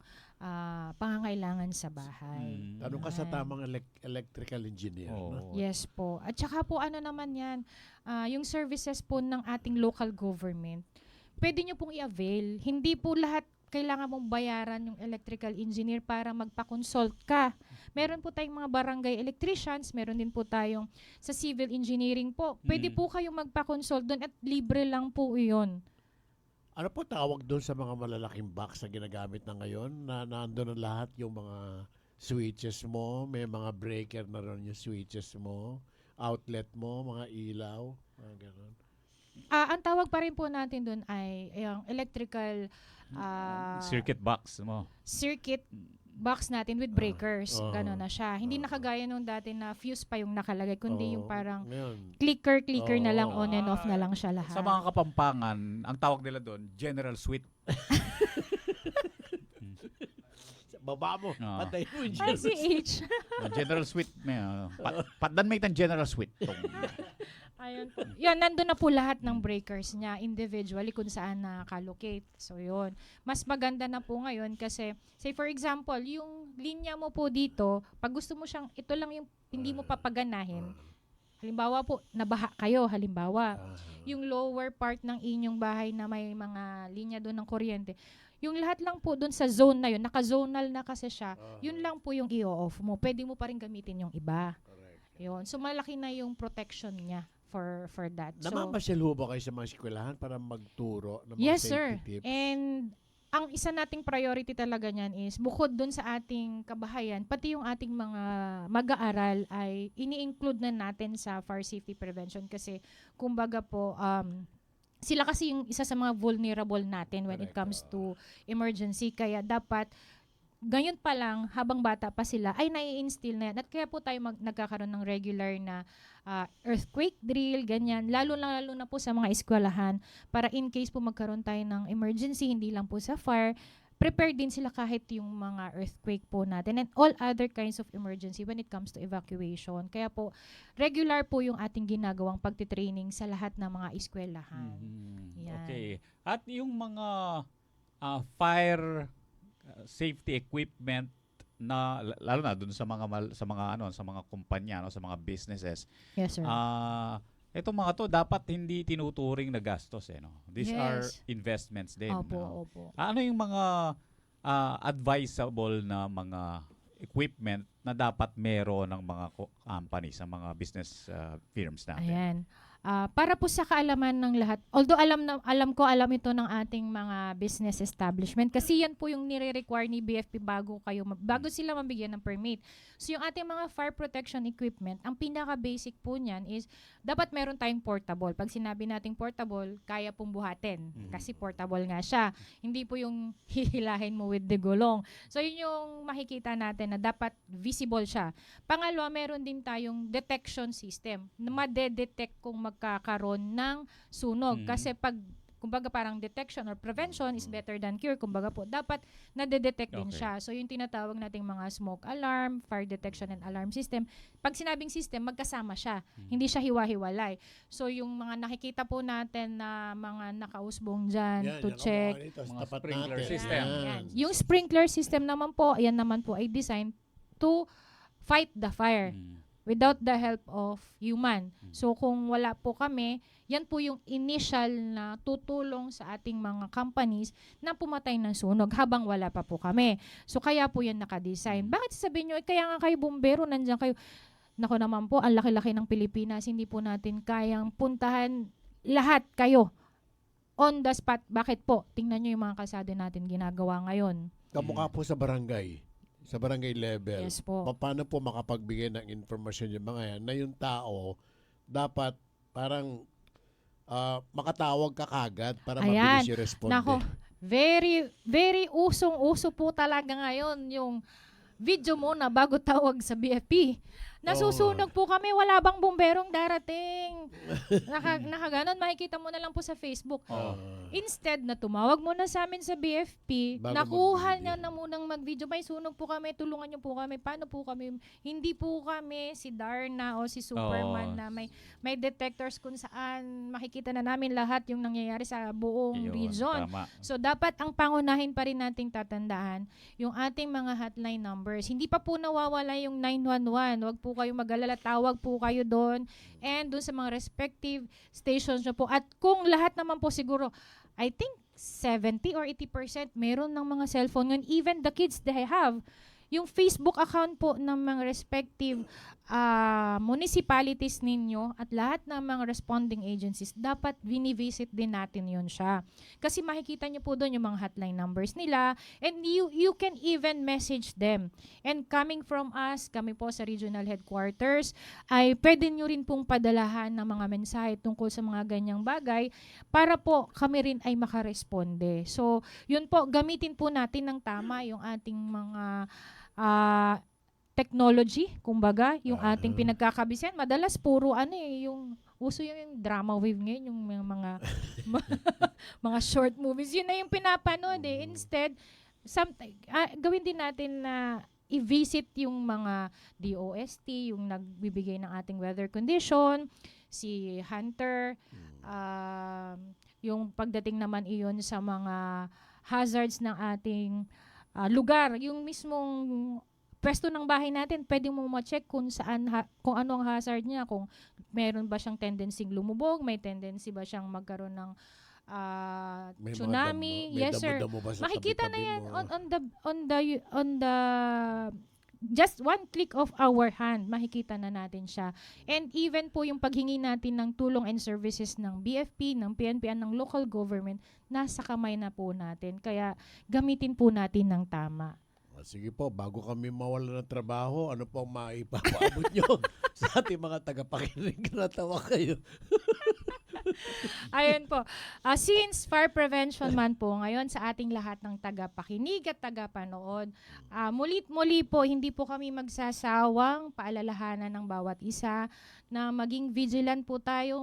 pangangailangan sa bahay. Tanong ka sa Yan. tamang electrical engineer. No? Oo. Yes po. At saka po ano naman yan, yung services po ng ating local government, pwede nyo pong i-avail. Hindi po lahat kailangan mong bayaran yung electrical engineer para magpa-consult ka. Meron po tayong mga barangay electricians, meron din po tayong sa civil engineering po. Pwede po kayong magpa-consult doon at libre lang po iyon. Ano po tawag doon sa mga malalaking box na ginagamit na ngayon na nandun na lahat yung mga switches mo, may mga breaker na ron yung switches mo, outlet mo, mga ilaw, mga ganun. Ang tawag pa rin po natin doon ay yung electrical Circuit box mo. circuit box natin with breakers. Oo. Gano'n na siya. Hindi nakagaya nung dati na fuse pa yung nakalagay, kundi yung parang Ngayon, clicker na lang, Oo. on and off na lang siya lahat. Sa mga Kapampangan, ang tawag nila doon, General Suite. baba mo, Oo. patay mo yung RCH. General Suite. Patdan may itang General Suite. Ayun po. Yun, nandun na po lahat ng breakers niya individually kung saan nakalocate. So, yun. Mas maganda na po ngayon kasi, say for example, yung linya mo po dito, pag gusto mo siyang, ito lang yung hindi mo papaganahin. Halimbawa po, nabaha kayo, halimbawa. Yung lower part ng inyong bahay na may mga linya doon ng kuryente, yung lahat lang po doon sa zone na yun, naka-zonal na kasi siya, yun lang po yung i-off mo. Pwede mo pa rin gamitin yung iba. Yun. So, malaki na yung protection niya for that. So, Namamasyal ho ba kayo sa mga eskwelahan para magturo ng mga yes, safety sir. tips? And ang isa nating priority talaga niyan is bukod dun sa ating kabahayan, pati yung ating mga mag-aaral ay ini-include na natin sa fire safety prevention kasi kumbaga po sila kasi yung isa sa mga vulnerable natin when it comes to emergency. Kaya dapat ngayon pa lang, habang bata pa sila, ay nai-instill na yan. At kaya po tayo nagkakaroon ng regular na earthquake drill, ganyan. Lalo na po sa mga eskwelahan para in case po magkaroon tayo ng emergency, hindi lang po sa fire, prepare din sila kahit yung mga earthquake po natin and all other kinds of emergency when it comes to evacuation. Kaya po, regular po yung ating ginagawang pagtitraining sa lahat ng mga eskwelahan. Yan. Okay. At yung mga fire safety equipment na lalo na dun sa mga kumpanya, sa mga businesses. Yes, sir. Itong mga to dapat hindi tinuturing na gastos no. These are Yes. investments din. Opo, opo. Ano yung mga advisable na mga equipment na dapat meron ng mga companies, ng mga business firms natin? Ayan. Para po sa kaalaman ng lahat, although alam ito ng ating mga business establishment kasi yan po yung nire-require ni BFP bago sila mabigyan ng permit. So yung ating mga fire protection equipment, ang pinaka-basic po niyan is dapat meron tayong portable. Pag sinabi nating portable, kaya pong buhatin kasi portable nga siya. Hindi po yung hihilahin mo with the gulong. So yun yung makikita natin na dapat visible siya. Pangalawa, meron din tayong detection system na madedetect kung magkakaroon ng sunog. Kasi pag, kumbaga parang detection or prevention is better than cure. Kumbaga po, dapat nadedetect din Okay. siya. So yung tinatawag nating mga smoke alarm, fire detection and alarm system. Pag sinabing system, magkasama siya. Hindi siya hiwa-hiwalay. So yung mga nakikita po natin na mga nakausbong dyan Yan, to yan ang check. mga dito, sa Mga tapat sprinkler natin. system. Yan. Yung sprinkler system naman po, yan naman po ay designed to fight the fire without the help of human. So kung wala po kami, yan po yung initial na tutulong sa ating mga companies na pumatay ng sunog habang wala pa po kami. So kaya po yan nakadesign. Bakit sasabihin nyo, kaya nga kayo bumbero, nandiyan kayo. Nako naman po, ang laki-laki ng Pilipinas, hindi po natin kayang puntahan lahat kayo on the spot. Bakit po? Tingnan nyo yung mga kalsada natin ginagawa ngayon. Kamukha po sa barangay. Sa barangay level. Yes po. Paano po makapagbigay ng informasyon yung mga yan na yung tao dapat parang makatawag ka kagad para Ayan. mabilis yung responde. Nako, very, very usong-uso po talaga ngayon yung video mo na bago tawag sa BFP. Nasusunog po kami, wala bang bomberong darating? Nakaganon, makikita mo na lang po sa Facebook. Instead na tumawag mo na sa amin sa BFP, Bago nakuha mag-video. niya na munang mag-video. May sunog po kami, tulungan niyo po kami. Paano po kami? Hindi po kami si Darna o si Superman Oo. na may detectors kung saan makikita na namin lahat yung nangyayari sa buong Yun, region. tama. So, dapat ang pangunahin pa rin nating tatandaan yung ating mga hotline numbers. Hindi pa po nawawala yung 911. Huwag po kayo mag-alala. Tawag po kayo doon and doon sa mga respective stations nyo po. At kung lahat naman po siguro, I think 70 or 80% meron ng mga cellphone ngayon. Even the kids they have, yung Facebook account po ng mga respective municipalities ninyo at lahat ng mga responding agencies, dapat vini-visit din natin yun siya. Kasi makikita nyo po doon yung mga hotline numbers nila, and you can even message them. And coming from us, kami po sa regional headquarters, ay pwede nyo rin pong padalahan ng mga mensahe tungkol sa mga ganyang bagay para po kami rin ay makaresponde. So, yun po, gamitin po natin ng tama yung ating mga technology, kumbaga, yung ating pinagkakabisihan. Madalas puro yung uso yung drama wave ngayon, yung mga mga short movies. Yun na yung pinapanood eh. Instead, gawin din natin na i-visit yung mga DOST, yung nagbibigay ng ating weather condition, si Hunter, yung pagdating naman iyon sa mga hazards ng ating lugar, yung mismong pwesto ng bahay natin, pwede mo ma-check kung ano ang hazard niya, kung meron ba siyang tendency lumubog, may tendency ba siyang magkaroon ng May mga tsunami. may Yes, sir. damo-damo ba sa Makikita na tabi-tabi yan mo? on the just one click of our hand, makikita na natin siya. And even po yung paghingi natin ng tulong and services ng BFP, ng PNP, ng local government, nasa kamay na po natin. Kaya gamitin po natin ng tama. Sige po, bago kami mawala ng trabaho, ano po ang maipapaabot nyo sa ating mga tagapakinig? Natawa kayo. Ayun po. Since Fire Prevention Month po ngayon sa ating lahat ng tagapakinig at tagapanood, muli po, hindi po kami magsasawang paalalahanan ng bawat isa na maging vigilant po tayo,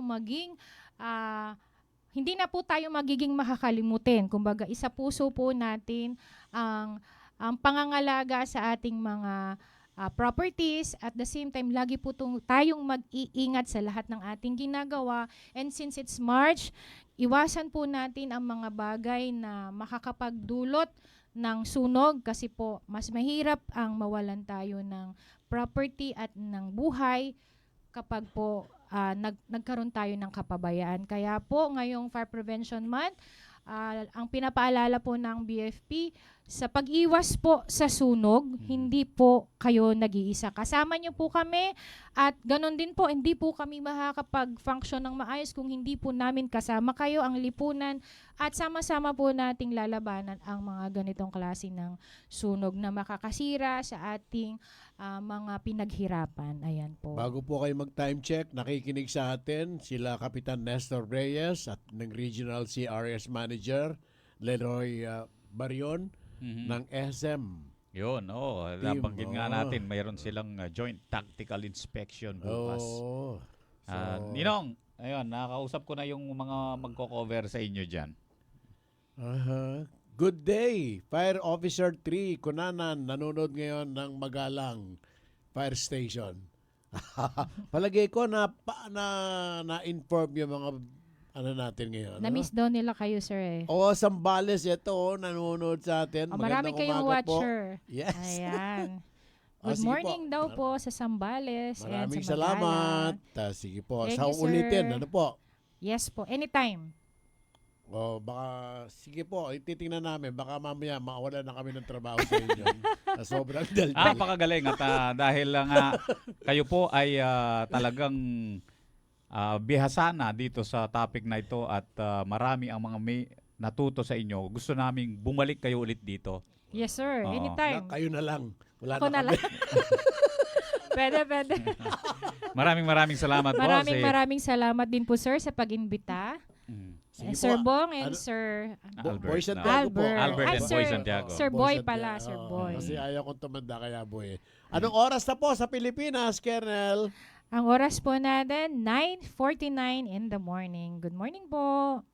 hindi na po tayo magiging makakalimutin. Kumbaga, isa puso po natin ang pangangalaga sa ating mga properties. At the same time, lagi po tayong mag-iingat sa lahat ng ating ginagawa. And since it's March, iwasan po natin ang mga bagay na makakapagdulot ng sunog kasi po mas mahirap ang mawalan tayo ng property at ng buhay kapag po nagkaroon tayo ng kapabayaan. Kaya po ngayong Fire Prevention Month, ang pinapaalala po ng BFP, sa pag-iwas po sa sunog, hindi po kayo nag-iisa. Kasama niyo po kami at ganun din po, hindi po kami makakapag-function ng maayos kung hindi po namin kasama kayo, ang lipunan, at sama-sama po nating lalabanan ang mga ganitong klase ng sunog na makakasira sa ating mga pinaghirapan. Ayan po. Bago po kayo mag-time check, nakikinig sa atin sila Kapitan Nestor Reyes at ng Regional CRS Manager Leroy Barion ng SM. Yun, nabanggit nga oh. natin, mayroon silang joint tactical inspection bukas. Oh. Ninong, ayun, nakakausap ko na yung mga magko-cover sa inyo dyan. Good day, Fire Officer 3, Kunanan, nanonood ngayon ng Magalang Fire Station. Palagay ko na-inform yung mga natin ngayon. Na-miss daw nila kayo, sir. Sambales ito, nanonood sa atin. Marami Magandang kayong umaga watcher. Po. Yes. Ayan. Sige Good morning po. daw po sa Sambales and Maraming sa salamat. Magalang. Sige po. Thank Sa you, sir. ulitin, ano po? Yes po, anytime. Sige po, titingnan namin. Baka mamaya mawala na kami ng trabaho sa inyo. Sobrang daldal. Napakagaling at dahil nga kayo po ay talagang bihasana dito sa topic na ito at marami ang mga may natuto sa inyo. Gusto naming bumalik kayo ulit dito. Yes, sir. Oo. Anytime. Kayo na lang. Wala Ako na kami. lang. Pwede. Maraming salamat po. Maraming salamat din po, sir, sa pag-imbita. Sige Sir po. Bong and Sir Boy Albert. Santiago po. Albert and Sir, Boy Santiago. Sir Boy Boy Santiago. pala, Sir Boy. Kasi ayaw kong tumanda kaya boy. Anong oras na po sa Pilipinas, Kernel? Ang oras po natin, 9:49 in the morning. Good morning po.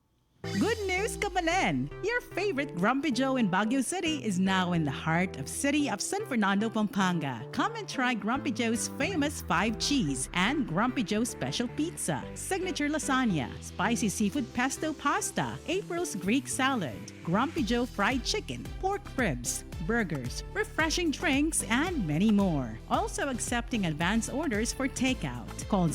Good news, Kabalen! Your favorite Grumpy Joe in Baguio City is now in the heart of city of San Fernando, Pampanga. Come and try Grumpy Joe's famous 5 cheese and Grumpy Joe special pizza, signature lasagna, spicy seafood pesto pasta, April's Greek salad, Grumpy Joe fried chicken, pork ribs, burgers, refreshing drinks, and many more. Also accepting advance orders for takeout. Call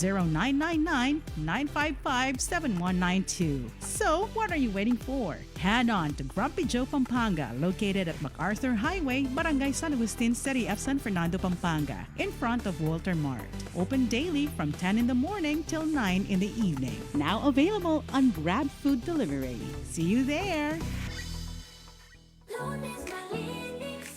0999-955-7192. So, What are you waiting for? Head on to Grumpy Joe Pampanga, located at MacArthur Highway, Barangay San Agustin, City of San Fernando, Pampanga, in front of Walter Mart. Open daily from 10 in the morning till 9 in the evening. Now available on Grab Food Delivery. See you there! Lunes malinis.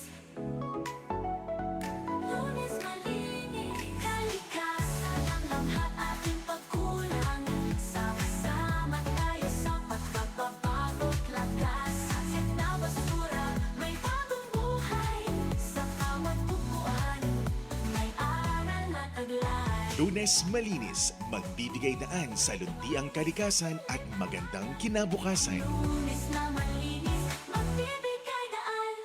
Lunes malinis. Kalikasan ang lahat ating pagkulang. Sama-sama tayo sa pagbabago't lakas. Kahit na basura, may bagong buhay. Sa bawat upuan, may aral na taglay. Lunes Malinis, magbibigay daan sa luntiang kalikasan at magandang kinabukasan. Lunes na malinis, magbibigay daan.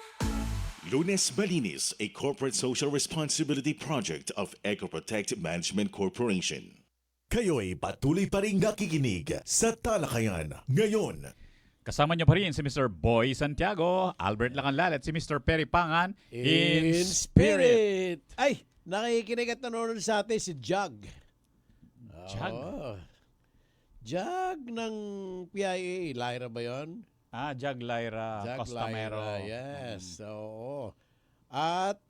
Lunes Malinis, a corporate social responsibility project of EcoProtect Management Corporation. Kayo'y patuloy pa rin nakikinig sa Talakayan ngayon. Kasama niyo pa rin si Mr. Boy Santiago, Albert Lacanlal at si Mr. Perry Pangan in spirit. Ay, nakikinig at nanonood sa atin si Jug. Jug? Oo. Jug ng PIA. Lyra ba yun? Jag Lyra Jug Costamero. Lyra, yes. Oo. At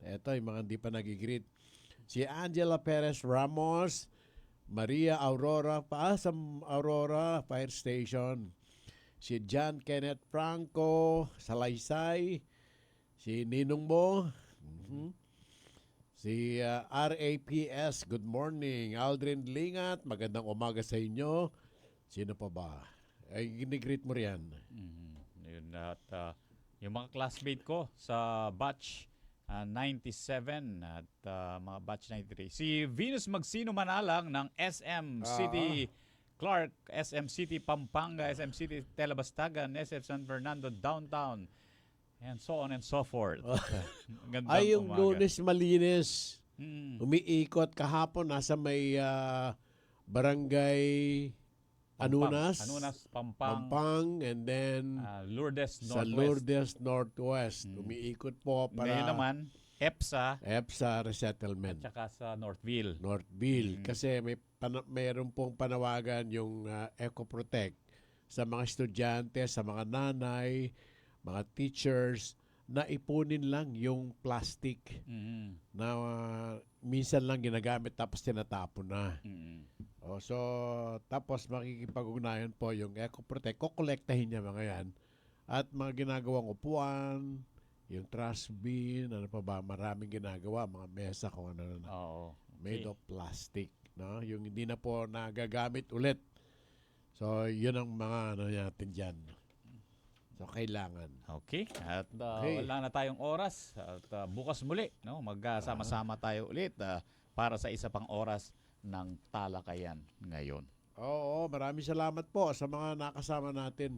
eto yung mga hindi pa nagigreet. Si Angela Perez Ramos, Maria Aurora, sa Aurora Fire Station. Si John Kenneth Franco, Salaysay. Si Ninong Mo. Si RAPS, good morning. Aldrin Lingat, magandang umaga sa inyo. Sino pa ba? Ay, ginigreet mo riyan. Yun, at yung mga classmate ko sa batch 97 at mga batch 93. Si Venus Magsino Manalang ng SM City Clark, SM City Pampanga, SM City Telebastagan, SM San Fernando Downtown, and so on and so forth. Gandang Ay, yung umaga. Lunes Malinis. Mm. Umiikot kahapon. Nasa may barangay Anunas. Anunas, Pampang, Pampang. And then Lourdes sa Northwest. Lourdes Northwest. Umiikot po Ngayon para naman, EPSA EPSA Resettlement. at saka sa Northville. Northville. Kasi mayroon pong panawagan yung EcoProtect sa mga estudyante, sa mga nanay, mga teachers, na ipunin lang yung plastic na minsan lang ginagamit tapos tinatapon na. So, tapos makikipag-ugnayan po yung EcoProtect. Kukolektahin niya mga yan. At mga ginagawang upuan, yung trash bin, ano pa ba, maraming ginagawa, mga mesa kung ano na. Oo. Made of plastic. No? Yung hindi na po nagagamit ulit. So, yun ang mga ano natin dyan. So, kailangan. Okay. At Okay. wala na tayong oras. At bukas muli, no? Magkasama-sama tayo ulit para sa isa pang oras ng talakayan ngayon. Oo, maraming salamat po sa mga nakasama natin.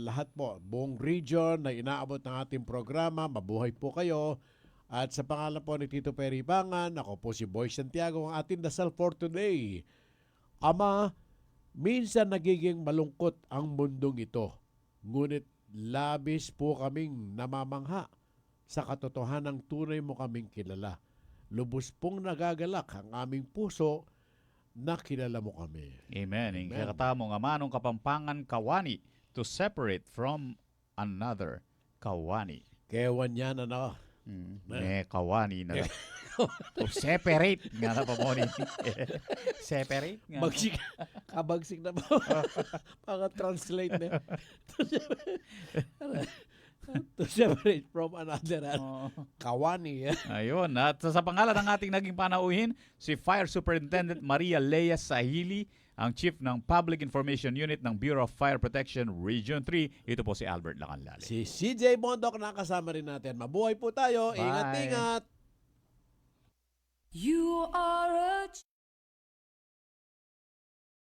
Lahat po, buong region na inaabot ng ating programa. Mabuhay po kayo. At sa pangalan po ni Tito Perry Pangan, ako po si Boy Santiago, ang ating dasal for today. Ama, minsan nagiging malungkot ang mundong ito. Ngunit labis po kaming namamangha sa katotohanang tunay mo kaming kilala. Lubos pong nagagalak ang aming puso na kilala mo kami. Amen. Ang Amen. kakatamo nga manong Kapampangan kawani to separate from another kawani. Kewan yan, ano? Kawani na lang. To separate nga na pa mo ni. Separate nga. Kabagsik na ba? Paka-translate na. To separate from another. Kawani. Ayun. At sa pangalan ng ating naging panauhin, si Fire Superintendent Maria Lea Sahili, ang Chief ng Public Information Unit ng Bureau of Fire Protection Region 3. Ito po si Albert Lacanlal. Si CJ Bondok nakasama rin natin. Mabuhay po tayo. Bye. Ingat-ingat. You are a